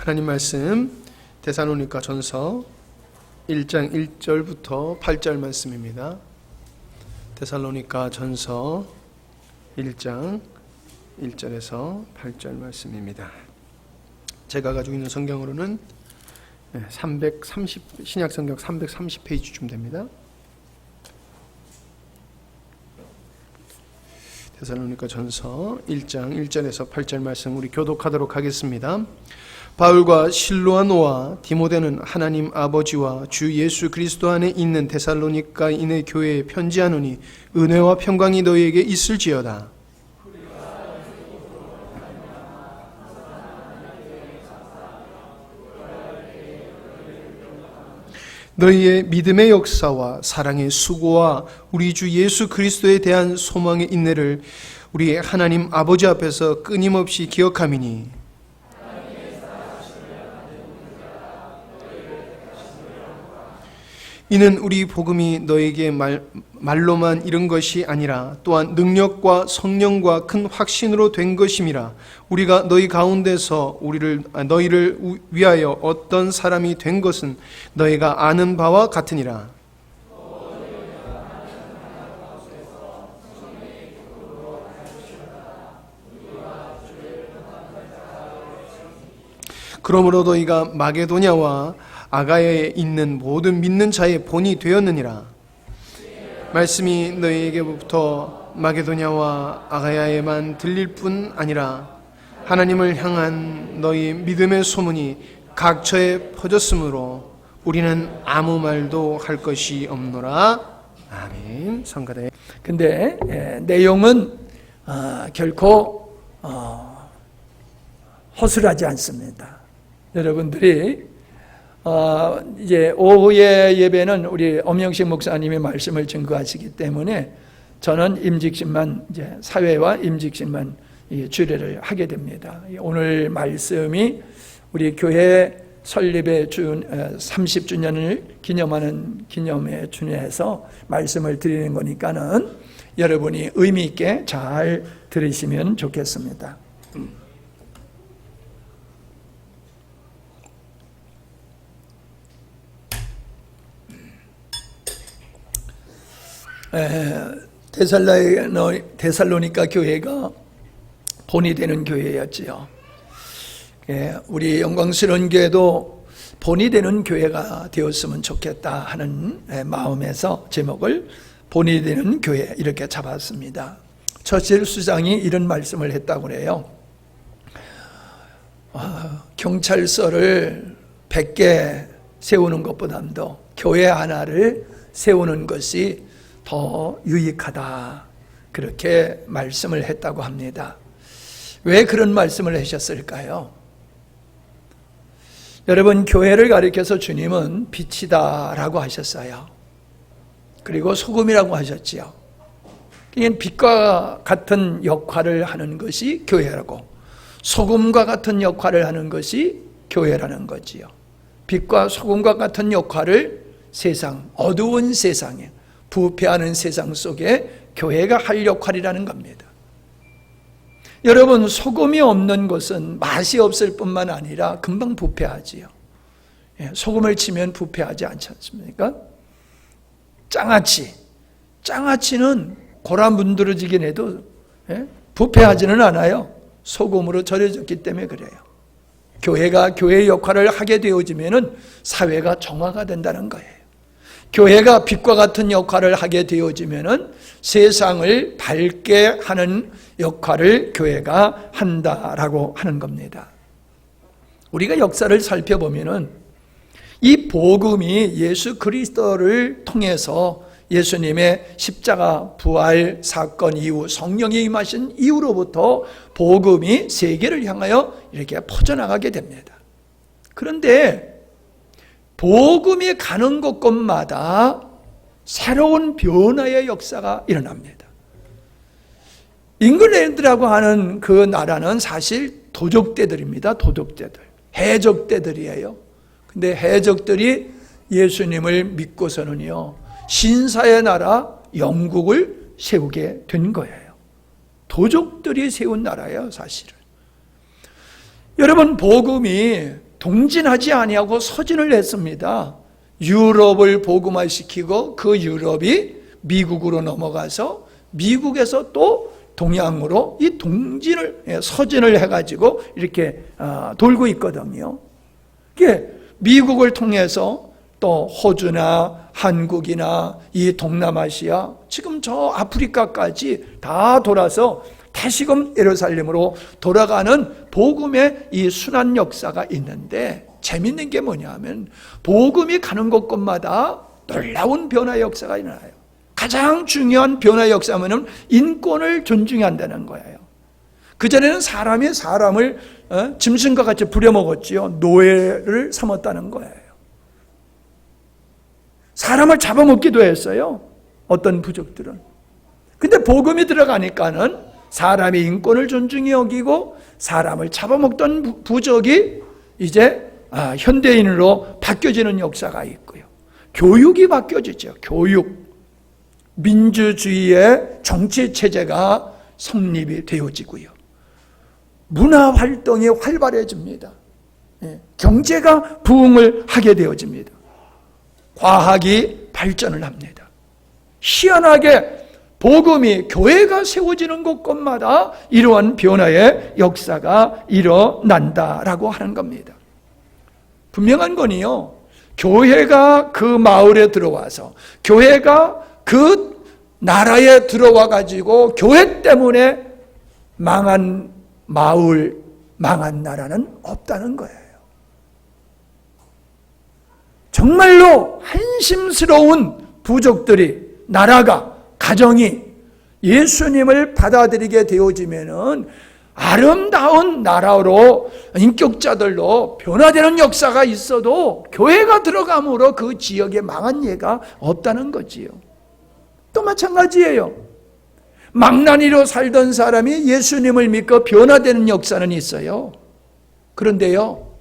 하나님 말씀 데살로니가 전서 1장 1절부터 8절 말씀입니다. 데살로니가 전서 1장 1절에서 8절 말씀입니다. 제가 가지고 있는 성경으로는 신약 성경 330페이지쯤 됩니다. 데살로니가 전서 1장 1절에서 8절 말씀 우리 교독하도록 하겠습니다. 바울과 실로아노와 디모데는 하나님 아버지와 주 예수 그리스도 안에 있는 데살로니가인의 교회에 편지하노니 은혜와 평강이 너희에게 있을지어다. 너희의 믿음의 역사와 사랑의 수고와 우리 주 예수 그리스도에 대한 소망의 인내를 우리 하나님 아버지 앞에서 끊임없이 기억함이니 이는 우리 복음이 너에게 말로만 이른 것이 아니라 또한 능력과 성령과 큰 확신으로 된 것임이라. 우리가 너희 가운데서 너희를 위하여 어떤 사람이 된 것은 너희가 아는 바와 같으니라. 그러므로 너희가 마게도냐와 아가야에 있는 모든 믿는 자의 본이 되었느니라. 말씀이 너희에게부터 마게도냐와 아가야에만 들릴 뿐 아니라 하나님을 향한 너희 믿음의 소문이 각처에 퍼졌으므로 우리는 아무 말도 할 것이 없노라. 아멘. 성가대. 근데 내용은 결코 허술하지 않습니다. 여러분들이 이제 오후의 예배는 우리 엄영식 목사님의 말씀을 증거하시기 때문에 저는 임직신만 이제 사회와 임직신만 주례를 하게 됩니다. 오늘 말씀이 우리 교회 설립의 30주년을 기념하는 기념에 준해해서 말씀을 드리는 거니까는 여러분이 의미 있게 잘 들으시면 좋겠습니다. 데살로니가 교회가 본이 되는 교회였지요. 우리 영광스러운 교회도 본이 되는 교회가 되었으면 좋겠다 하는 마음에서 제목을 본이 되는 교회 이렇게 잡았습니다. 처칠 수장이 이런 말씀을 했다고 그래요. 경찰서를 100개 세우는 것보다도 교회 하나를 세우는 것이 더 유익하다, 그렇게 말씀을 했다고 합니다. 왜 그런 말씀을 하셨을까요? 여러분, 교회를 가리켜서 주님은 빛이다 라고 하셨어요. 그리고 소금이라고 하셨지요. 그러니까 빛과 같은 역할을 하는 것이 교회라고, 소금과 같은 역할을 하는 것이 교회라는 거지요. 빛과 소금과 같은 역할을 어두운 세상에, 부패하는 세상 속에 교회가 할 역할이라는 겁니다. 여러분, 소금이 없는 것은 맛이 없을 뿐만 아니라 금방 부패하지요. 소금을 치면 부패하지 않지 않습니까? 장아찌는 고라 문드러지긴 해도 부패하지는 않아요. 소금으로 절여졌기 때문에 그래요. 교회가 교회의 역할을 하게 되어지면 사회가 정화가 된다는 거예요. 교회가 빛과 같은 역할을 하게 되어지면 세상을 밝게 하는 역할을 교회가 한다라고 하는 겁니다. 우리가 역사를 살펴보면 이 복음이 예수 그리스도를 통해서 예수님의 십자가 부활 사건 이후 성령이 임하신 이후로부터 복음이 세계를 향하여 이렇게 퍼져나가게 됩니다. 그런데 복음이 가는 곳곳마다 새로운 변화의 역사가 일어납니다. 잉글랜드라고 하는 그 나라는 사실 도적대들입니다. 도적대들. 해적대들이에요. 근데 해적들이 예수님을 믿고서는요, 신사의 나라 영국을 세우게 된 거예요. 도적들이 세운 나라예요, 사실은. 여러분, 복음이 동진하지 아니하고 서진을 했습니다. 유럽을 복음화시키고 그 유럽이 미국으로 넘어가서 미국에서 또 동양으로 이 서진을 해가지고 이렇게 돌고 있거든요. 이게 미국을 통해서 또 호주나 한국이나 이 동남아시아, 지금 저 아프리카까지 다 돌아서 다시금 예루살렘으로 돌아가는 복음의 이 순환 역사가 있는데, 재밌는 게 뭐냐면 복음이 가는 곳곳마다 놀라운 변화 역사가 일어나요. 가장 중요한 변화 역사는 인권을 존중한다는 거예요. 그전에는 사람이 사람을 짐승과 같이 부려먹었지요. 노예를 삼았다는 거예요. 사람을 잡아먹기도 했어요, 어떤 부족들은. 근데 복음이 들어가니까는 사람의 인권을 존중히 여기고 사람을 잡아먹던 부족이 이제 현대인으로 바뀌어지는 역사가 있고요. 교육이 바뀌어지죠. 교육. 민주주의의 정치체제가 성립이 되어지고요. 문화활동이 활발해집니다. 경제가 부흥을 하게 되어집니다. 과학이 발전을 합니다. 희한하게 복음이 교회가 세워지는 곳곳마다 이러한 변화의 역사가 일어난다라고 하는 겁니다. 분명한 건요, 교회가 그 마을에 들어와서, 교회가 그 나라에 들어와 가지고 교회 때문에 망한 마을, 망한 나라는 없다는 거예요. 정말로 한심스러운 부족들이, 나라가, 가정이 예수님을 받아들이게 되어지면은 아름다운 나라로, 인격자들로 변화되는 역사가 있어도 교회가 들어감으로 그 지역에 망한 예가 없다는 거지요. 또 마찬가지예요. 망나니로 살던 사람이 예수님을 믿고 변화되는 역사는 있어요. 그런데요,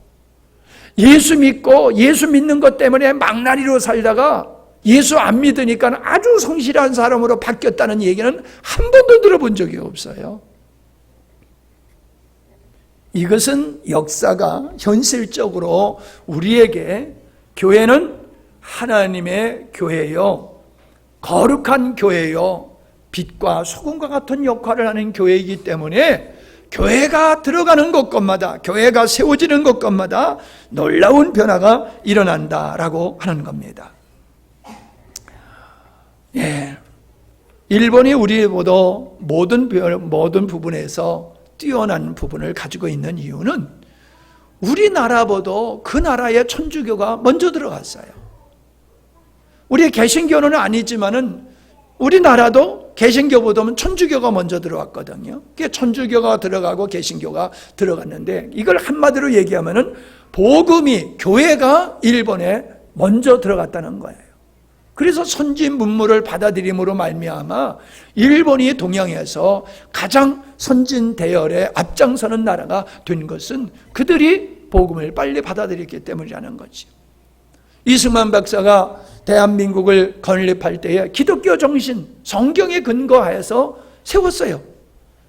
예수 믿고 예수 믿는 것 때문에 망나니로 살다가 예수 안 믿으니까 아주 성실한 사람으로 바뀌었다는 얘기는 한 번도 들어본 적이 없어요. 이것은 역사가 현실적으로 우리에게 교회는 하나님의 교회요, 거룩한 교회요, 빛과 소금과 같은 역할을 하는 교회이기 때문에 교회가 들어가는 곳곳마다, 교회가 세워지는 곳곳마다 놀라운 변화가 일어난다라고 하는 겁니다. 예, 일본이 우리보다 모든 부분에서 뛰어난 부분을 가지고 있는 이유는 우리나라보다 그 나라의 천주교가 먼저 들어갔어요. 우리의 개신교는 아니지만은 우리나라도 개신교보다는 천주교가 먼저 들어왔거든요. 그게 천주교가 들어가고 개신교가 들어갔는데, 이걸 한마디로 얘기하면은 복음이, 교회가 일본에 먼저 들어갔다는 거예요. 그래서 선진 문물을 받아들임으로 말미암아 일본이 동양에서 가장 선진 대열에 앞장서는 나라가 된 것은 그들이 복음을 빨리 받아들였기 때문이라는 거죠. 이승만 박사가 대한민국을 건립할 때에 기독교 정신, 성경에 근거해서 세웠어요.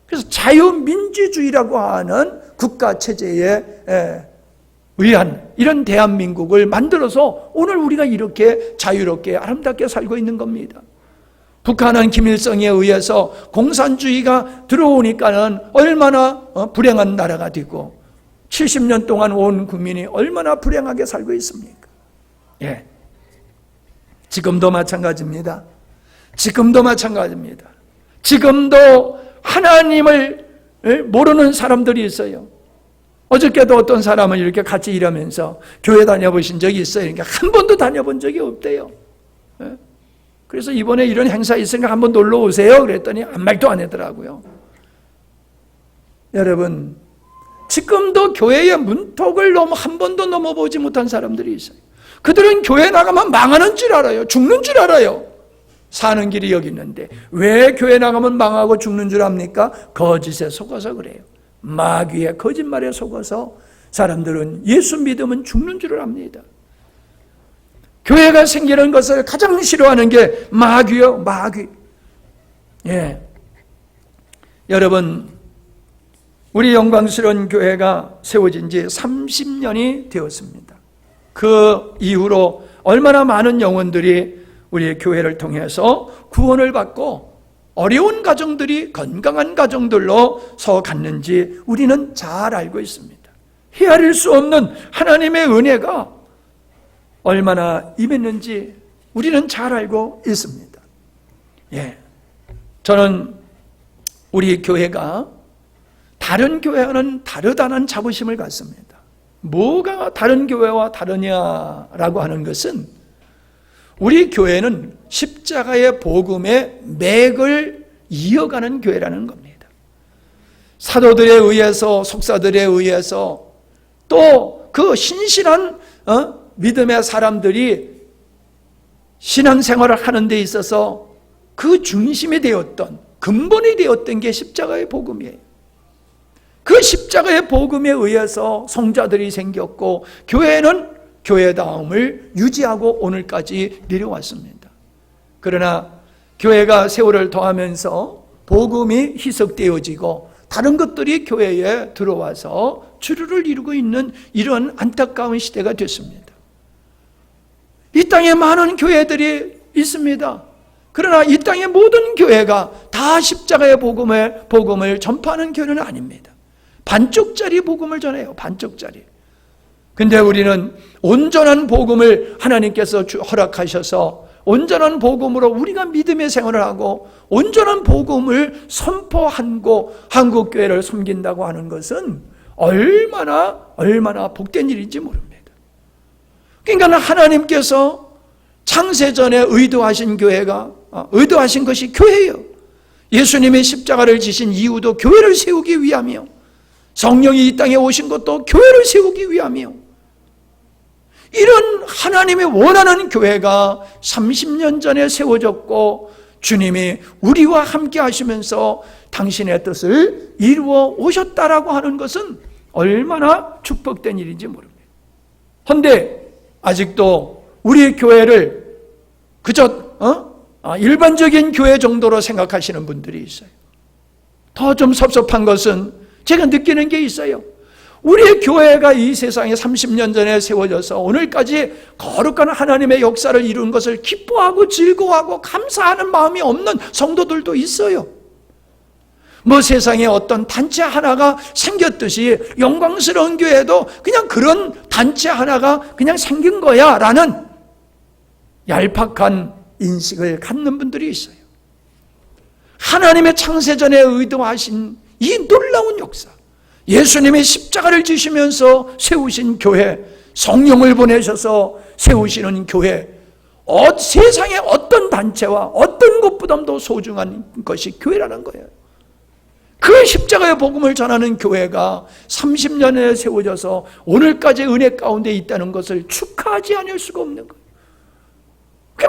그래서 자유민주주의라고 하는 국가체제에 의한 이런 대한민국을 만들어서 오늘 우리가 이렇게 자유롭게 아름답게 살고 있는 겁니다. 북한은 김일성에 의해서 공산주의가 들어오니까는 얼마나 불행한 나라가 되고 70년 동안 온 국민이 얼마나 불행하게 살고 있습니까? 예. 지금도 마찬가지입니다. 지금도 마찬가지입니다. 지금도 하나님을 모르는 사람들이 있어요. 어저께도 어떤 사람은 이렇게 같이 일하면서 교회 다녀보신 적이 있어요. 그러니까 한 번도 다녀본 적이 없대요. 그래서 이번에 이런 행사 있으니까 한번 놀러 오세요. 그랬더니 아무 말도 안 하더라고요. 여러분, 지금도 교회의 문턱을 한 번도 넘어보지 못한 사람들이 있어요. 그들은 교회 나가면 망하는 줄 알아요. 죽는 줄 알아요. 사는 길이 여기 있는데 왜 교회 나가면 망하고 죽는 줄 압니까? 거짓에 속아서 그래요. 마귀의 거짓말에 속아서 사람들은 예수 믿으면 죽는 줄을 압니다. 교회가 생기는 것을 가장 싫어하는 게 마귀요, 마귀. 예. 여러분, 우리 영광스러운 교회가 세워진 지 30년이 되었습니다. 그 이후로 얼마나 많은 영혼들이 우리의 교회를 통해서 구원을 받고 어려운 가정들이 건강한 가정들로 서갔는지 우리는 잘 알고 있습니다. 헤아릴 수 없는 하나님의 은혜가 얼마나 임했는지 우리는 잘 알고 있습니다. 저는 우리 교회가 다른 교회와는 다르다는 자부심을 갖습니다. 뭐가 다른 교회와 다르냐라고 하는 것은 우리 교회는 십자가의 복음의 맥을 이어가는 교회라는 겁니다. 사도들에 의해서, 속사들에 의해서 또 그 신실한 믿음의 사람들이 신앙생활을 하는 데 있어서 그 중심이 되었던, 근본이 되었던 게 십자가의 복음이에요. 그 십자가의 복음에 의해서 성자들이 생겼고 교회는 교회다움을 유지하고 오늘까지 내려왔습니다. 그러나 교회가 세월을 더하면서 복음이 희석되어지고 다른 것들이 교회에 들어와서 주류를 이루고 있는 이런 안타까운 시대가 됐습니다. 이 땅에 많은 교회들이 있습니다. 그러나 이 땅의 모든 교회가 다 십자가의 복음을 전파하는 교회는 아닙니다. 반쪽짜리 복음을 전해요. 반쪽짜리. 근데 우리는 온전한 복음을 하나님께서 허락하셔서 온전한 복음으로 우리가 믿음의 생활을 하고 온전한 복음을 선포하고 한국교회를 섬긴다고 하는 것은 얼마나 복된 일인지 모릅니다. 그러니까 하나님께서 창세전에 의도하신 것이 교회예요. 예수님이 십자가를 지신 이유도 교회를 세우기 위함이요, 성령이 이 땅에 오신 것도 교회를 세우기 위함이요, 이런 하나님이 원하는 교회가 30년 전에 세워졌고 주님이 우리와 함께 하시면서 당신의 뜻을 이루어 오셨다라고 하는 것은 얼마나 축복된 일인지 모릅니다. 그런데 아직도 우리 교회를 그저 일반적인 교회 정도로 생각하시는 분들이 있어요. 더 좀 섭섭한 것은 제가 느끼는 게 있어요. 우리 교회가 이 세상에 30년 전에 세워져서 오늘까지 거룩한 하나님의 역사를 이룬 것을 기뻐하고 즐거워하고 감사하는 마음이 없는 성도들도 있어요. 뭐 세상에 어떤 단체 하나가 생겼듯이 영광스러운 교회도 그냥 그런 단체 하나가 그냥 생긴 거야 라는 얄팍한 인식을 갖는 분들이 있어요. 하나님의 창세전에 의도하신 이 놀라운 역사, 예수님이 십자가를 지시면서 세우신 교회, 성령을 보내셔서 세우시는 교회, 세상의 어떤 단체와 어떤 것보다도 소중한 것이 교회라는 거예요. 그 십자가의 복음을 전하는 교회가 30년에 세워져서 오늘까지 은혜 가운데 있다는 것을 축하하지 않을 수가 없는 거예요.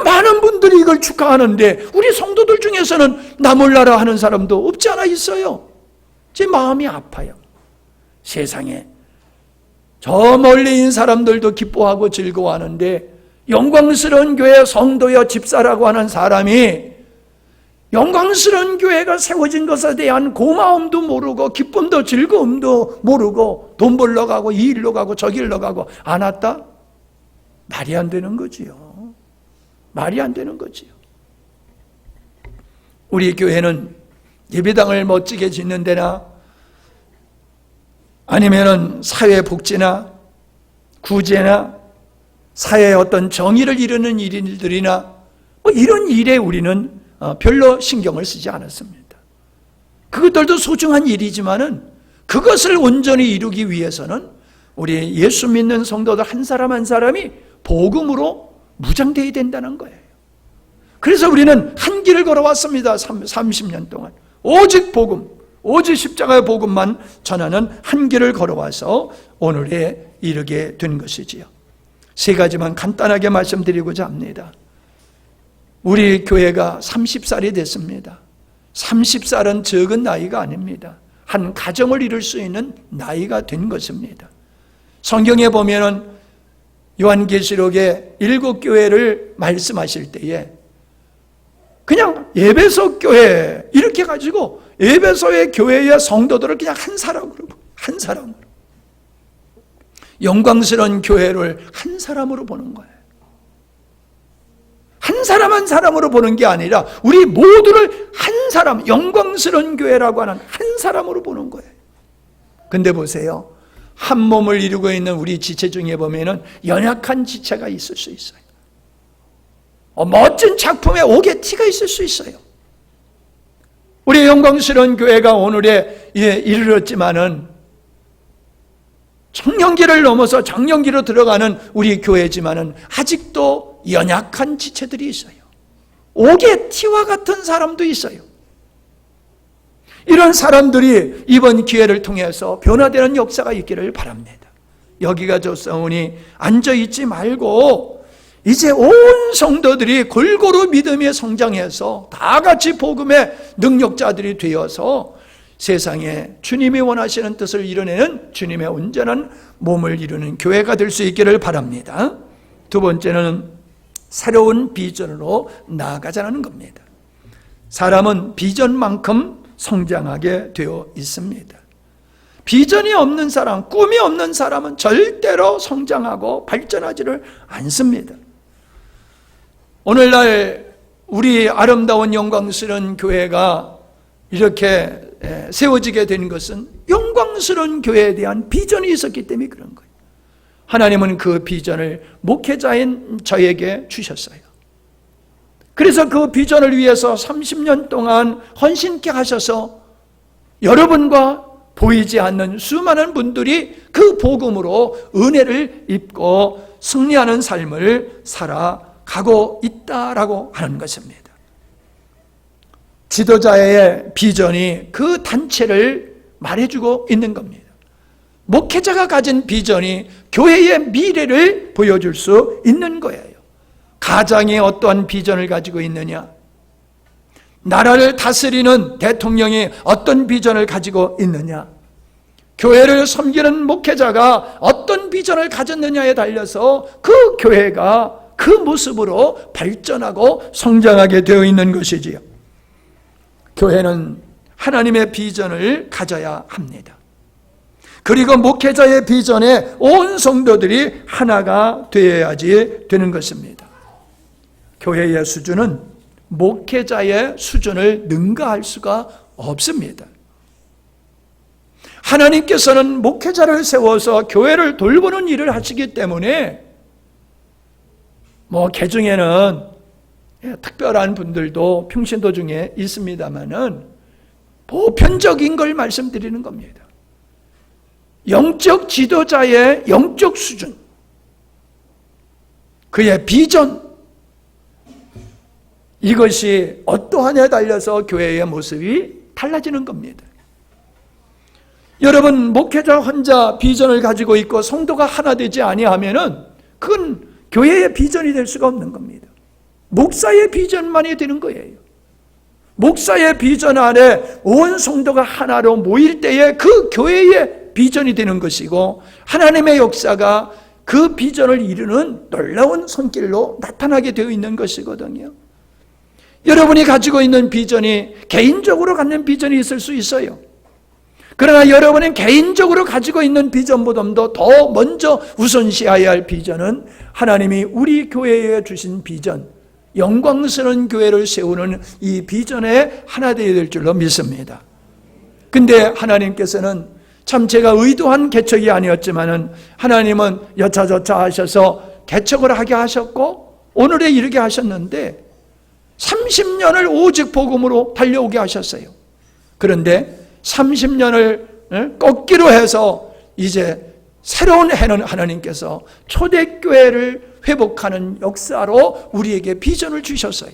많은 분들이 이걸 축하하는데 우리 성도들 중에서는 나 몰라라 하는 사람도 없지 않아 있어요. 제 마음이 아파요. 세상에 저 멀리인 사람들도 기뻐하고 즐거워하는데 영광스러운 교회 성도여 집사라고 하는 사람이 영광스러운 교회가 세워진 것에 대한 고마움도 모르고 기쁨도 즐거움도 모르고 돈 벌러 가고 이 일로 가고 저 길로 가고 안 왔다? 말이 안 되는 거지요. 말이 안 되는 거지요. 우리 교회는 예배당을 멋지게 짓는 데나 아니면은 사회복지나 구제나 사회의 어떤 정의를 이루는 일들이나 뭐 이런 일에 우리는 별로 신경을 쓰지 않았습니다. 그것들도 소중한 일이지만은 그것을 온전히 이루기 위해서는 우리 예수 믿는 성도들 한 사람 한 사람이 복음으로 무장되어야 된다는 거예요. 그래서 우리는 한 길을 걸어왔습니다. 30년 동안 오직 복음, 오직 십자가의 복음만 전하는 한 길을 걸어와서 오늘에 이르게 된 것이지요. 세 가지만 간단하게 말씀드리고자 합니다. 우리 교회가 30살이 됐습니다. 30살은 적은 나이가 아닙니다. 한 가정을 이룰 수 있는 나이가 된 것입니다. 성경에 보면은 요한계시록에 7교회를 말씀하실 때에 그냥 예배석 교회 이렇게 가지고 에베소의 교회의 성도들을 그냥 한 사람으로 영광스러운 교회를 한 사람으로 보는 거예요. 한 사람 한 사람으로 보는 게 아니라 우리 모두를 한 사람, 영광스러운 교회라고 하는 한 사람으로 보는 거예요. 근데 보세요. 한 몸을 이루고 있는 우리 지체 중에 보면은 연약한 지체가 있을 수 있어요. 멋진 작품에 옥의 티가 있을 수 있어요. 우리 영광스러운 교회가 오늘에 이르렀지만은 청년기를 넘어서 장년기로 들어가는 우리 교회지만은 아직도 연약한 지체들이 있어요. 옥의 티와 같은 사람도 있어요. 이런 사람들이 이번 기회를 통해서 변화되는 역사가 있기를 바랍니다. 여기가 좋사오니 앉아있지 말고 이제 온 성도들이 골고루 믿음에 성장해서 다 같이 복음의 능력자들이 되어서 세상에 주님이 원하시는 뜻을 이뤄내는 주님의 온전한 몸을 이루는 교회가 될 수 있기를 바랍니다. 두 번째는 새로운 비전으로 나아가자는 겁니다. 사람은 비전만큼 성장하게 되어 있습니다. 비전이 없는 사람, 꿈이 없는 사람은 절대로 성장하고 발전하지를 않습니다. 오늘날 우리 아름다운 영광스러운 교회가 이렇게 세워지게 된 것은 영광스러운 교회에 대한 비전이 있었기 때문에 그런 거예요. 하나님은 그 비전을 목회자인 저에게 주셨어요. 그래서 그 비전을 위해서 30년 동안 헌신케 하셔서 여러분과 보이지 않는 수많은 분들이 그 복음으로 은혜를 입고 승리하는 삶을 살아가고 있다라고 하는 것입니다. 지도자의 비전이 그 단체를 말해주고 있는 겁니다. 목회자가 가진 비전이 교회의 미래를 보여줄 수 있는 거예요. 가장이 어떠한 비전을 가지고 있느냐? 나라를 다스리는 대통령이 어떤 비전을 가지고 있느냐? 교회를 섬기는 목회자가 어떤 비전을 가졌느냐에 달려서 그 교회가 그 모습으로 발전하고 성장하게 되어 있는 것이지요. 교회는 하나님의 비전을 가져야 합니다. 그리고 목회자의 비전에 온 성도들이 하나가 되어야지 되는 것입니다. 교회의 수준은 목회자의 수준을 능가할 수가 없습니다. 하나님께서는 목회자를 세워서 교회를 돌보는 일을 하시기 때문에 개중에는 특별한 분들도 평신도 중에 있습니다만은 보편적인 걸 말씀드리는 겁니다. 영적 지도자의 영적 수준, 그의 비전, 이것이 어떠하냐에 달려서 교회의 모습이 달라지는 겁니다. 여러분, 목회자 혼자 비전을 가지고 있고 성도가 하나 되지 아니하면은 그건 교회의 비전이 될 수가 없는 겁니다. 목사의 비전만이 되는 거예요. 목사의 비전 안에 온 성도가 하나로 모일 때에 그 교회의 비전이 되는 것이고 하나님의 역사가 그 비전을 이루는 놀라운 손길로 나타나게 되어 있는 것이거든요. 여러분이 가지고 있는 비전이 개인적으로 갖는 비전이 있을 수 있어요. 그러나 여러분은 개인적으로 가지고 있는 비전보다도 더 먼저 우선시해야 할 비전은 하나님이 우리 교회에 주신 비전, 영광스러운 교회를 세우는 이 비전에 하나 되어야 될 줄로 믿습니다. 근데 하나님께서는 참 제가 의도한 개척이 아니었지만은 하나님은 여차저차 하셔서 개척을 하게 하셨고 오늘에 이르게 하셨는데 30년을 오직 복음으로 달려오게 하셨어요. 그런데 30년을 꺾기로 해서 이제 새로운 해는 하나님께서 초대교회를 회복하는 역사로 우리에게 비전을 주셨어요.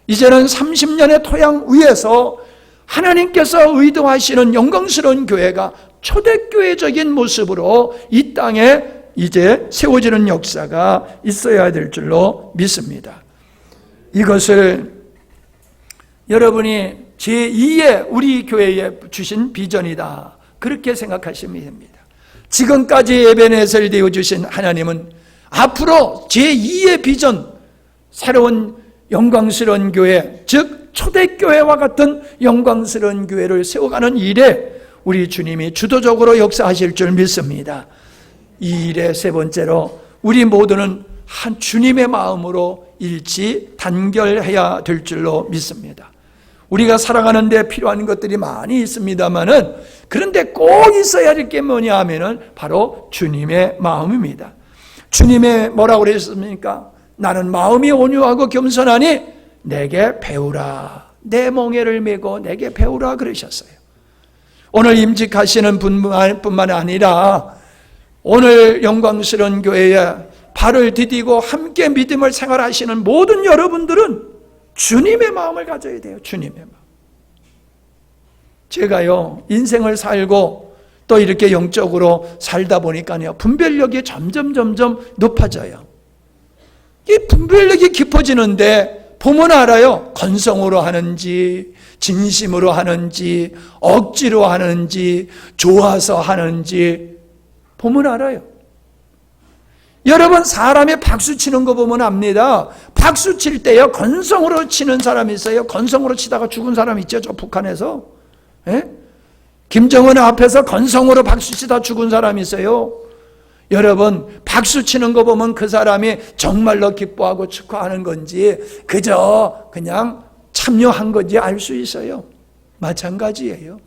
이제는 30년의 토양 위에서 하나님께서 의도하시는 영광스러운 교회가 초대교회적인 모습으로 이 땅에 이제 세워지는 역사가 있어야 될 줄로 믿습니다. 이것을 여러분이 제2의 우리 교회에 주신 비전이다, 그렇게 생각하시면 됩니다. 지금까지 에베네셀 되어주신 하나님은 앞으로 제2의 비전, 새로운 영광스러운 교회, 즉 초대교회와 같은 영광스러운 교회를 세워가는 일에 우리 주님이 주도적으로 역사하실 줄 믿습니다. 이 일의 세 번째로 우리 모두는 한 주님의 마음으로 일치 단결해야 될 줄로 믿습니다. 우리가 살아가는 데 필요한 것들이 많이 있습니다만은 그런데 꼭 있어야 할 게 뭐냐 하면은 바로 주님의 마음입니다. 주님의 뭐라고 그러셨습니까? 나는 마음이 온유하고 겸손하니 내게 배우라. 내 멍에를 메고 내게 배우라 그러셨어요. 오늘 임직하시는 분뿐만 아니라 오늘 영광스러운 교회에 발을 디디고 함께 믿음을 생활하시는 모든 여러분들은 주님의 마음을 가져야 돼요. 주님의 마음. 제가요 인생을 살고 또 이렇게 영적으로 살다 보니까요 분별력이 점점 높아져요. 이 분별력이 깊어지는데 보면 알아요. 건성으로 하는지 진심으로 하는지 억지로 하는지 좋아서 하는지 보면 알아요. 여러분 사람이 박수 치는 거 보면 압니다. 박수 칠 때요 건성으로 치는 사람이 있어요. 건성으로 치다가 죽은 사람 있죠. 저 북한에서. 예? 김정은 앞에서 건성으로 박수 치다 죽은 사람이 있어요. 여러분 박수 치는 거 보면 그 사람이 정말로 기뻐하고 축하하는 건지 그저 그냥 참여한 건지 알 수 있어요. 마찬가지예요.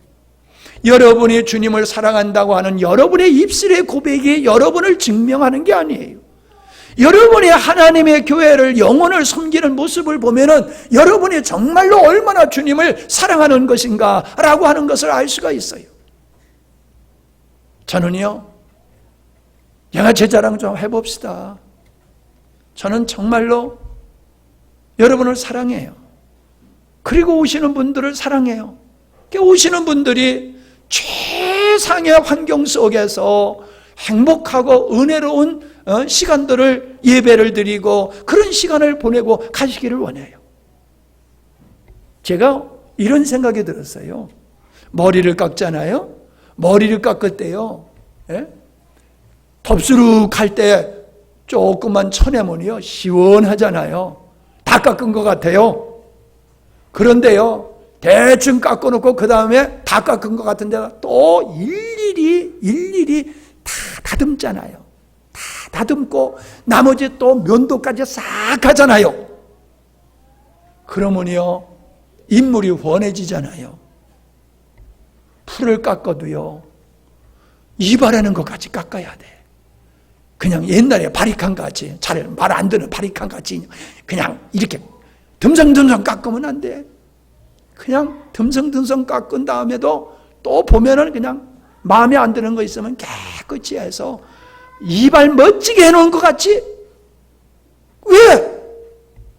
여러분이 주님을 사랑한다고 하는 여러분의 입술의 고백이 여러분을 증명하는 게 아니에요. 여러분이 하나님의 교회를 영혼을 섬기는 모습을 보면은 여러분이 정말로 얼마나 주님을 사랑하는 것인가라고 하는 것을 알 수가 있어요. 저는요, 제가 제 자랑 좀 해봅시다. 저는 정말로 여러분을 사랑해요. 그리고 오시는 분들을 사랑해요. 오시는 분들이 최상의 환경 속에서 행복하고 은혜로운 시간들을 예배를 드리고 그런 시간을 보내고 가시기를 원해요. 제가 이런 생각이 들었어요. 머리를 깎잖아요. 머리를 깎을 때요. 예? 덥수룩할 때 조금만 쳐내면요 시원하잖아요. 다 깎은 것 같아요. 그런데요 대충 깎아놓고 그 다음에 다 깎은 것 같은 데가 또 일일이 다 다듬잖아요. 다 다듬고 나머지 또 면도까지 싹 하잖아요. 그러면요 인물이 훤해지잖아요. 풀을 깎아도요 이발하는 것까지 깎아야 돼. 그냥 옛날에 바리칸 같이 잘 말 안 듣는 바리칸 같이 그냥 이렇게 듬성듬성 깎으면 안 돼. 그냥 듬성듬성 깎은 다음에도 또 보면은 그냥 마음에 안 드는 거 있으면 깨끗이 해서 이발 멋지게 해놓은 것 같지? 왜?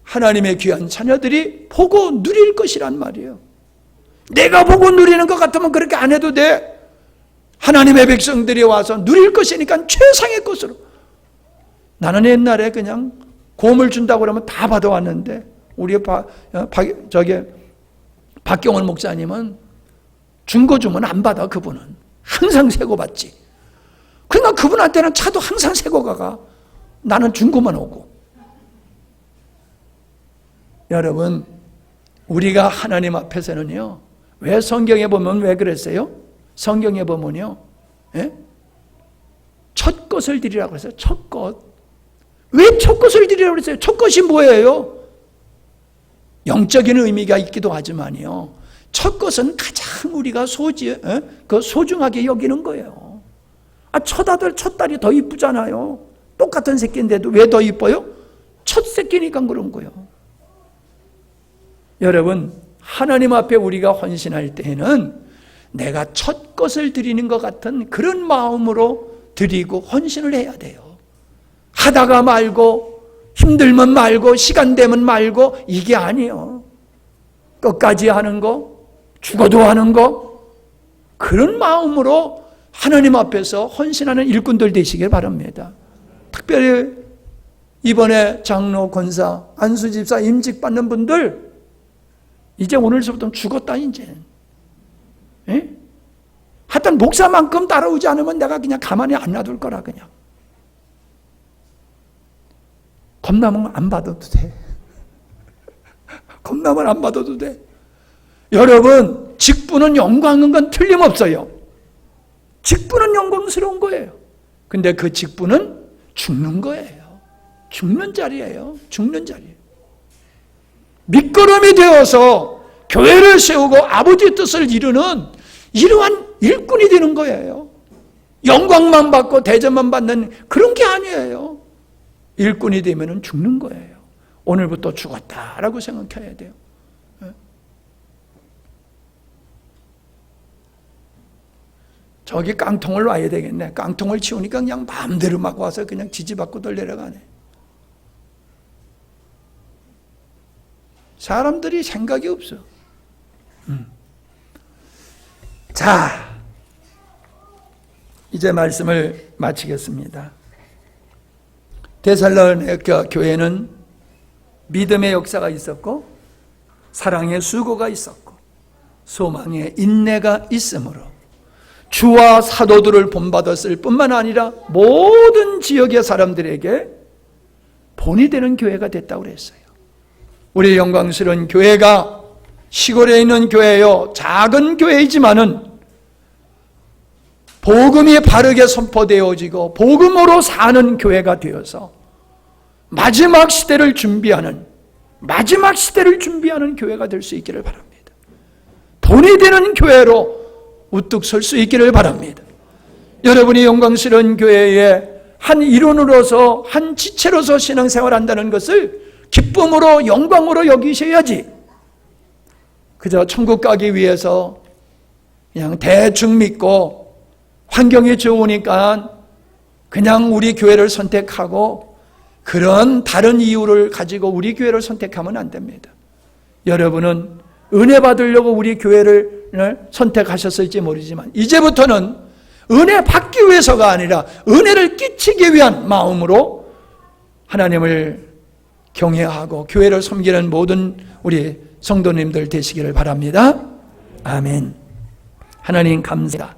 하나님의 귀한 자녀들이 보고 누릴 것이란 말이에요. 내가 보고 누리는 것 같으면 그렇게 안 해도 돼. 하나님의 백성들이 와서 누릴 것이니까 최상의 것으로. 나는 옛날에 그냥 곰을 준다고 그러면 다 받아왔는데 우리 박경원 목사님은 준 거 주면 안 받아. 그분은 항상 새거 받지. 그러니까 그분한테는 차도 항상 새거 가가. 나는 준 거만 오고. 여러분 우리가 하나님 앞에서는요 왜 성경에 보면 왜 그랬어요? 성경에 보면요 예? 첫 것을 드리라고 했어요. 첫 것. 왜 첫 것을 드리라고 했어요? 첫 것이 뭐예요? 영적인 의미가 있기도 하지만요 첫 것은 가장 우리가 소중하게 여기는 거예요. 첫 아들 첫 딸이 더 이쁘잖아요. 똑같은 새끼인데도 왜 더 이뻐요? 첫 새끼니까 그런 거예요. 여러분 하나님 앞에 우리가 헌신할 때에는 내가 첫 것을 드리는 것 같은 그런 마음으로 드리고 헌신을 해야 돼요. 하다가 말고 힘들면 말고 시간 되면 말고 이게 아니에요. 끝까지 하는 거, 죽어도 하는 거, 그런 마음으로 하나님 앞에서 헌신하는 일꾼들 되시길 바랍니다. 특별히 이번에 장로, 권사, 안수집사 임직받는 분들 이제 오늘서부터 죽었다 이제. 예? 하여튼 목사만큼 따라오지 않으면 내가 그냥 가만히 안 놔둘 거라 그냥. 겁나면 안 받아도 돼. 겁나면 안 받아도 돼. 여러분, 직분은 영광인 건 틀림없어요. 직분은 영광스러운 거예요. 근데 그 직분은 죽는 거예요. 죽는 자리예요. 죽는 자리예요. 밑거름이 되어서 교회를 세우고 아버지의 뜻을 이루는 이러한 일꾼이 되는 거예요. 영광만 받고 대접만 받는 그런 게 아니에요. 일꾼이 되면 죽는 거예요. 오늘부터 죽었다라고 생각해야 돼요. 저기 깡통을 놔야 되겠네. 깡통을 치우니까 그냥 마음대로 막 와서 그냥 지지받고들 내려가네. 사람들이 생각이 없어. 자, 이제 말씀을 마치겠습니다. 데살로니가 교회는 믿음의 역사가 있었고 사랑의 수고가 있었고 소망의 인내가 있으므로 주와 사도들을 본받았을 뿐만 아니라 모든 지역의 사람들에게 본이 되는 교회가 됐다고 그랬어요. 우리 영광스러운 교회가 시골에 있는 교회요, 작은 교회이지만은 복음이 바르게 선포되어지고 복음으로 사는 교회가 되어서 마지막 시대를 준비하는 교회가 될 수 있기를 바랍니다. 본이 되는 교회로 우뚝 설 수 있기를 바랍니다. 여러분이 영광스러운 교회의 한 일원으로서 한 지체로서 신앙생활한다는 것을 기쁨으로 영광으로 여기셔야지, 그저 천국 가기 위해서 그냥 대충 믿고 환경이 좋으니까 그냥 우리 교회를 선택하고 그런 다른 이유를 가지고 우리 교회를 선택하면 안 됩니다. 여러분은 은혜 받으려고 우리 교회를 선택하셨을지 모르지만 이제부터는 은혜 받기 위해서가 아니라 은혜를 끼치기 위한 마음으로 하나님을 경외하고 교회를 섬기는 모든 우리 성도님들 되시기를 바랍니다. 아멘. 하나님 감사합니다.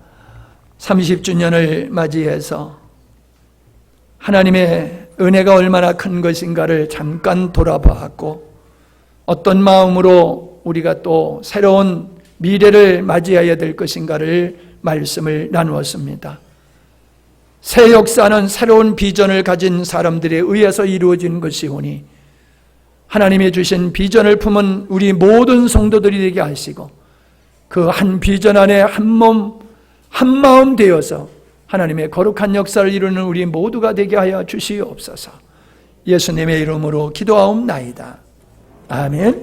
30주년을 맞이해서 하나님의 은혜가 얼마나 큰 것인가를 잠깐 돌아보았고 어떤 마음으로 우리가 또 새로운 미래를 맞이해야 될 것인가를 말씀을 나누었습니다. 새 역사는 새로운 비전을 가진 사람들에 의해서 이루어진 것이오니 하나님이 주신 비전을 품은 우리 모든 성도들이 되게 하시고 그 한 비전 안에 한 몸 한마음 되어서 하나님의 거룩한 역사를 이루는 우리 모두가 되게 하여 주시옵소서. 예수님의 이름으로 기도하옵나이다. 아멘.